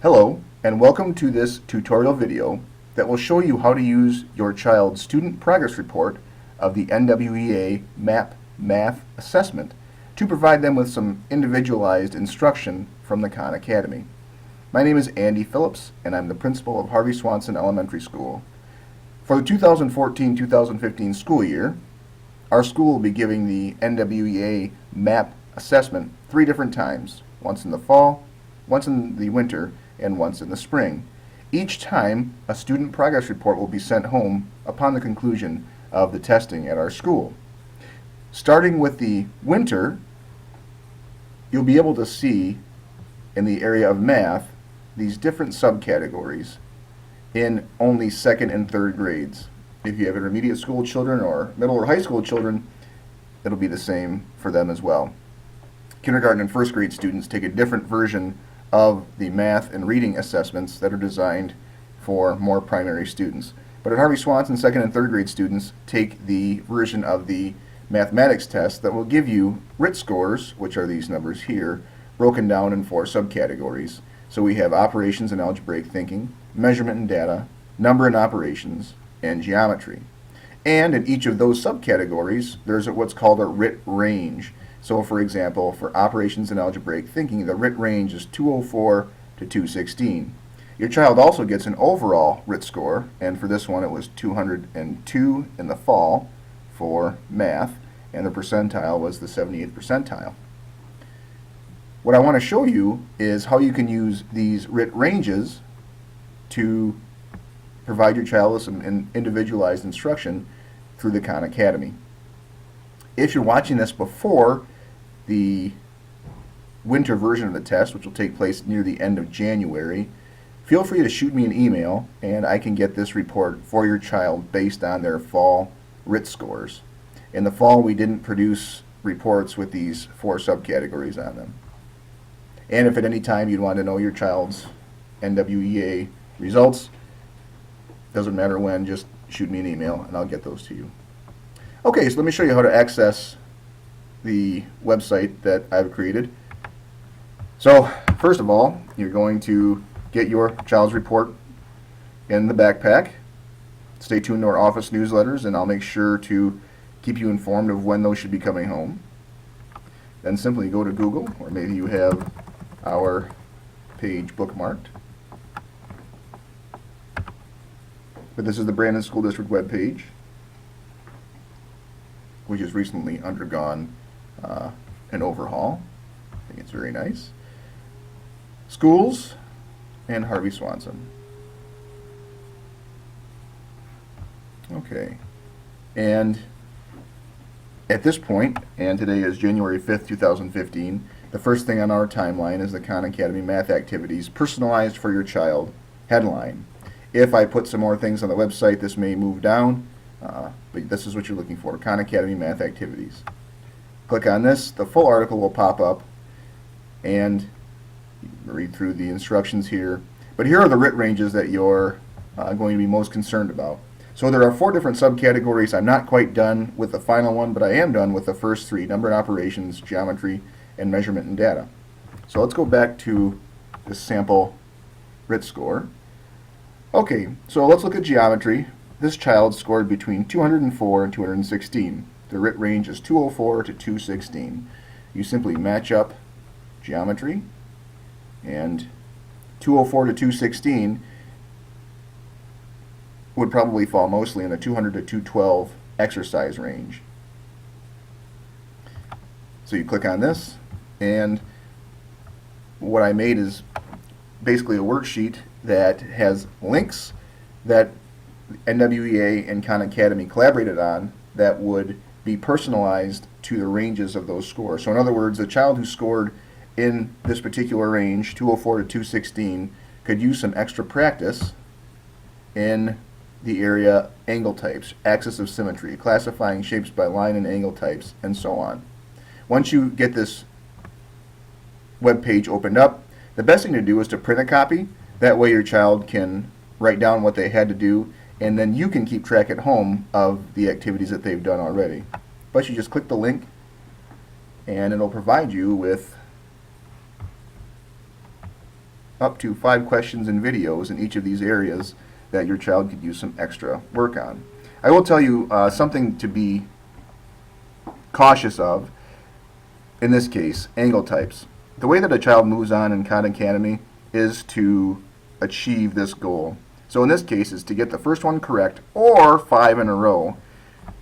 Hello, and welcome to this tutorial video that will show you how to use your child's student progress report of the NWEA MAP Math Assessment to provide them with some individualized instruction from the Khan Academy. My name is Andy Phillips, and I'm the principal of Harvey Swanson Elementary School. For the 2014-2015 school year, our school will be giving the NWEA MAP assessment 3 different times, once in the fall, once in the winter, and once in the spring. Each time, a student progress report will be sent home upon the conclusion of the testing at our school. Starting with the winter, you'll be able to see in the area of math these different subcategories in only 2nd and 3rd grades. If you have intermediate school children or middle or high school children, it'll be the same for them as well. Kindergarten and 1st grade students take a different version of the math and reading assessments that are designed for more primary students. But at Harvey Swanson, 2nd and 3rd grade students take the version of the mathematics test that will give you RIT scores, which are these numbers here, broken down in 4 subcategories. So we have operations and algebraic thinking, measurement and data, number and operations, and geometry. And in each of those subcategories, there's what's called a RIT range. So for example, for operations and algebraic thinking, the RIT range is 204 to 216. Your child also gets an overall RIT score, and for this one it was 202 in the fall for math, and the percentile was the 78th percentile. What I want to show you is how you can use these RIT ranges to provide your child with some individualized instruction through the Khan Academy. If you're watching this before the winter version of the test, which will take place near the end of January, feel free to shoot me an email and I can get this report for your child based on their fall RIT scores. In the fall, we didn't produce reports with these 4 subcategories on them. And if at any time you'd want to know your child's NWEA results, doesn't matter when, just shoot me an email and I'll get those to you. Okay, so let me show you how to access the website that I've created. So first of all, you're going to get your child's report in the backpack. Stay tuned to our office newsletters and I'll make sure to keep you informed of when those should be coming home. Then simply go to Google, or maybe you have our page bookmarked. But this is the Brandon School District webpage, which has recently undergone an overhaul. I think it's very nice. Schools and Harvey Swanson. Okay, and at this point, and today is January 5th, 2015, the first thing on our timeline is the Khan Academy Math Activities Personalized for Your Child headline. If I put some more things on the website, this may move down, but this is what you're looking for, Khan Academy Math Activities. Click on this, the full article will pop up, and read through the instructions here. But here are the RIT ranges that you're going to be most concerned about. So there are 4 different subcategories. I'm not quite done with the final one, but I am done with the first 3, number and operations, geometry, and measurement and data. So let's go back to this sample RIT score. Okay, so let's look at geometry. This child scored between 204 and 216. The RIT range is 204 to 216. You simply match up geometry, and 204 to 216 would probably fall mostly in the 200 to 212 exercise range. So you click on this, and what I made is basically a worksheet that has links that NWEA and Khan Academy collaborated on that would be personalized to the ranges of those scores. So in other words, a child who scored in this particular range, 204 to 216, could use some extra practice in the area angle types, axis of symmetry, classifying shapes by line and angle types, and so on. Once you get this web page opened up, the best thing to do is to print a copy. That way your child can write down what they had to do, and then you can keep track at home of the activities that they've done already. But you just click the link and it'll provide you with up to 5 questions and videos in each of these areas that your child could use some extra work on. I will tell you something to be cautious of, in this case, angle types. The way that a child moves on in Khan Academy is to achieve this goal. So in this case is to get the first one correct or 5 in a row.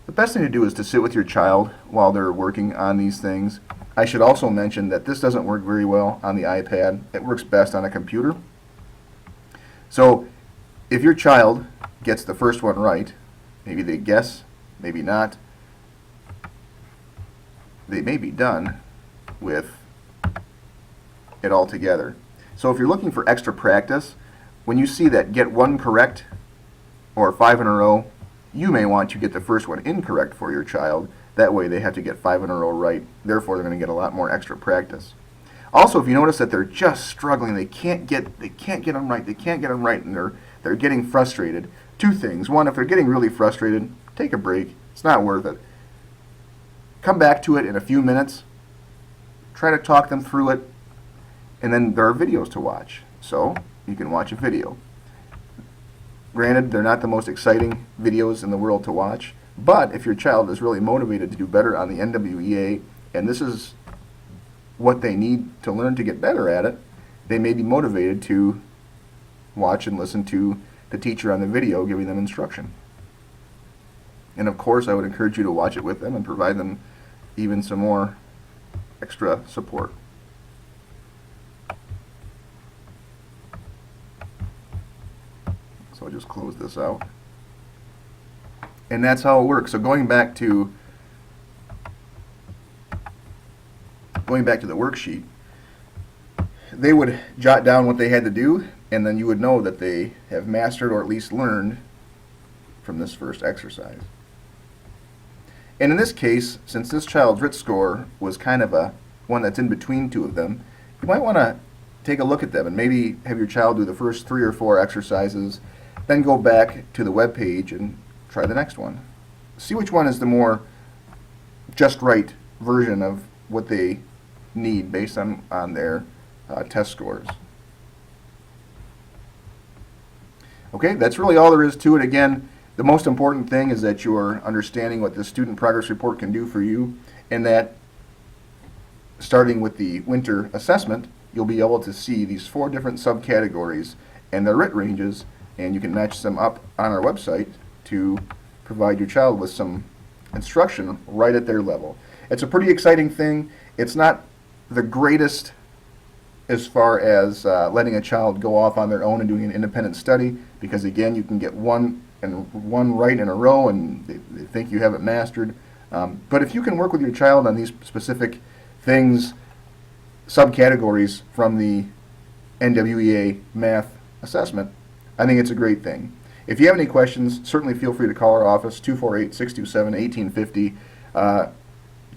The best thing to do is to sit with your child while they're working on these things. I should also mention that this doesn't work very well on the iPad. It works best on a computer. So if your child gets the first one right, maybe they guess, maybe not, they may be done with it all together. So if you're looking for extra practice, when you see that get 1 correct or 5 in a row, you may want to get the first one incorrect for your child. That way they have to get 5 in a row right. Therefore, they're going to get a lot more extra practice. Also, if you notice that they're just struggling, they can't get them right, and they're getting frustrated. 2 things. 1, if they're getting really frustrated, take a break. It's not worth it. Come back to it in a few minutes. Try to talk them through it, and then there are videos to watch. So you can watch a video. Granted, they're not the most exciting videos in the world to watch, but if your child is really motivated to do better on the NWEA, and this is what they need to learn to get better at it, they may be motivated to watch and listen to the teacher on the video giving them instruction. And of course, I would encourage you to watch it with them and provide them even some more extra support. So I'll just close this out. And that's how it works. So going back to the worksheet, they would jot down what they had to do, and then you would know that they have mastered or at least learned from this first exercise. And in this case, since this child's RIT score was kind of one that's in between 2 of them, you might want to take a look at them and maybe have your child do the first 3 or 4 exercises, then go back to the web page and try the next one. See which one is the more just right version of what they need based on their test scores. Okay, that's really all there is to it. Again, the most important thing is that you're understanding what the student progress report can do for you, and that starting with the winter assessment, you'll be able to see these 4 different subcategories and their RIT ranges, and you can match them up on our website to provide your child with some instruction right at their level. It's a pretty exciting thing. It's not the greatest as far as letting a child go off on their own and doing an independent study, because again, you can get one right in a row and they think you have it mastered. But if you can work with your child on these specific things, subcategories from the NWEA math assessment, I think it's a great thing. If you have any questions, certainly feel free to call our office, 248-627-1850.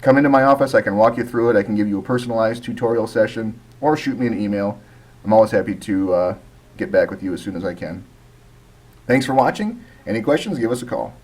Come into my office, I can walk you through it, I can give you a personalized tutorial session, or shoot me an email. I'm always happy to get back with you as soon as I can. Thanks for watching. Any questions, give us a call.